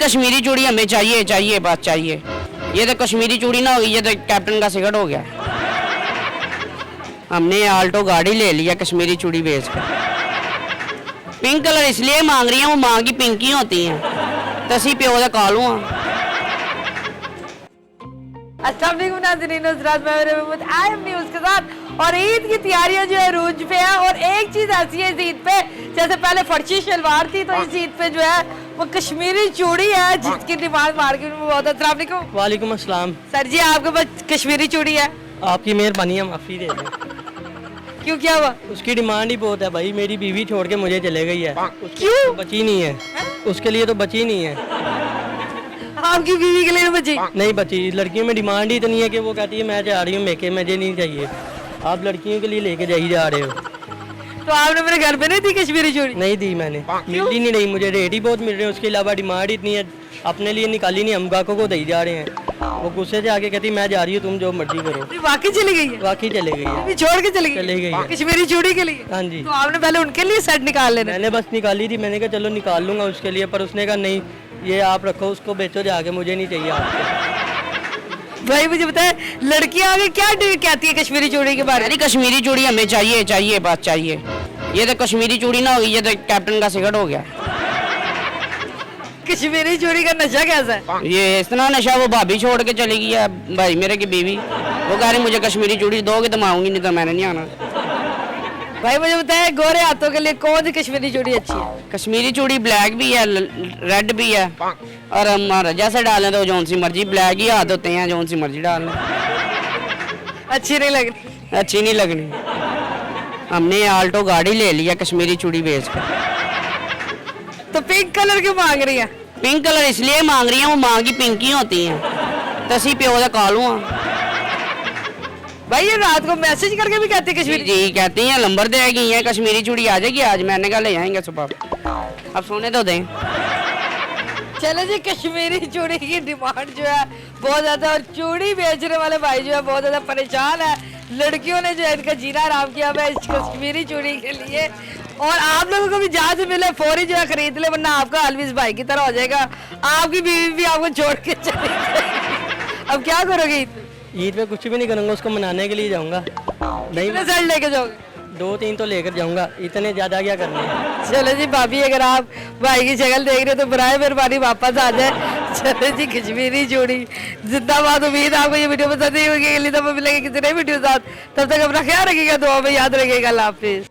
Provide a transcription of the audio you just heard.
कश्मीरी चूड़ी हमें चाहिए चाहिए बस चाहिए। ये तो कश्मीरी चूड़ी ना होगी, ये तो कैप्टन का सिगरेट हो गया। हमने आल्टो गाड़ी ले लिया कश्मीरी चूड़ी बेच कर। पिंक कलर इसलिए मांग रही हैं, वो मांगी पिंक ही होती हैं, तो असी प्यो का कालू हाँ। न्यूज़ के साथ और ईद की तैयारियां जो है रूज पे है। और एक चीज ऐसी है इस ईद पे, जैसे पहले फर्शी शलवार थी, तो इस ईद पे जो है वो कश्मीरी चूड़ी है जिसकी डिमांड मार्केट में बहुत है। अस्सलाम वालेकुम। वालेकुम अस्सलाम। सर जी आपके पास कश्मीरी चूड़ी है? आपकी मेहरबानी है, माफी दे दें। क्यों, क्या हुआ? उसकी डिमांड ही बहुत है भाई, मेरी बीवी छोड़ के मुझे चले गई है। क्यों? तो बची नहीं है, उसके लिए तो बची नहीं है। आपकी बीवी के लिए बची नहीं बची। लड़कियों में डिमांड ही इतनी है कि वो कहती है मैं जा रही हूँ मेके, मुझे नहीं चाहिए। आप लड़कियों के लिए लेके जा ही जा रहे हो। तो आपने मेरे घर पे नहीं दी कश्मीरी चूड़ी? नहीं दी मैंने, मिलती नहीं रही मुझे, रेट ही बहुत मिल रहे हैं। उसके अलावा डिमांड इतनी है, अपने लिए निकाली नहीं, हम गाहकों को दे जा रहे हैं। वो गुस्से से आके कहती मैं जा रही हूँ, तुम जो मर्जी करो। वाकई चली गई है? वाकई चले गई है, अभी छोड़ के चली चली गई है कश्मीरी चूड़ी के लिए? हाँ जी। तो आपने पहले उनके लिए सेट निकाल लेना। मैंने बस निकाली थी, मैंने कहा चलो निकाल लूंगा उसके लिए, पर उसने कहा नहीं ये आप रखो, उसको बेचो जाके, मुझे नहीं चाहिए आपको। भाई मुझे बताए लड़कियां आगे क्या कहती है कश्मीरी चूड़ी के बारे में? कश्मीरी चूड़ी हमें चाहिए चाहिए बस चाहिए। ये तो कश्मीरी चूड़ी ना होगी, ये तो कैप्टन का सिगरेट हो गया। कश्मीरी चूड़ी का नशा कैसा है? ये इतना नशा, वो भाभी छोड़ के चली गई है भाई मेरे की बीवी, वो कह रही मुझे कश्मीरी चूड़ी दोगे तो मैं आऊंगी, नहीं तो मैंने नहीं आना। भाई मुझे बताए गोरे हाथों के लिए कौन सी कश्मीरी चूड़ी अच्छी है? कश्मीरी चूड़ी ब्लैक भी है, रेड भी है, और हमारा जैसे डालें तो जो सी मर्जी, ब्लैक ही हाथ होते हैं, जो सी मर्जी डाल लें। अच्छी नहीं लगनी? अच्छी नहीं लगनी। हमने आल्टो गाड़ी ले लिया कश्मीरी चूड़ी बेच कर। तो पिंक कलर क्यों मांग रही है? पिंक कलर इसलिए मांग रही हैं, वो मांगी पिंक ही होती हैं, तो असी प्यो का कालू हाँ। भाई ये रात को मैसेज करके भी कहती है कश्मीरी? जी कहती हैं, नंबर दे गई हैं, कश्मीरी चूड़ी आ जाएगी आज। मैंने कहा ले आएंगे सुबह, अब सोने तो दें। चले जी, कश्मीरी चूड़ी की डिमांड जो है बहुत ज्यादा, और चूड़ी बेचने वाले भाई जो है बहुत ज्यादा परेशान है। लड़कियों ने जो है इनका जीना आराम किया है इस कश्मीरी चूड़ी के लिए। और आप लोगों को भी जहाँ से मिले फौरी जो है खरीद ले, वरना आपका अलविज भाई की तरह हो जाएगा, आपकी बीवी भी आपको छोड़ के चली जाएगी। अब क्या करोगे? ईद पे कुछ भी नहीं करूँगा, उसको मनाने के लिए जाऊँगा। नहीं सेट लेके जाओगे? 2-3 तो लेकर जाऊँगा, इतने ज़्यादा क्या करने हैं। चलो जी भाभी, अगर आप भाई की शक्ल देख रहे हो तो बराए मेहरबानी वापस आ जाए। चलो जी, कश्मीरी चूड़ी जिंदाबाद। उम्मीद आपको ये वीडियो पसंद आई होगी। अगली दफा मिलेंगे किसी नई वीडियो के साथ, तब तक अपना ख्याल रखिएगा, दुआ में याद रखिएगा। अल्लाह हाफिज।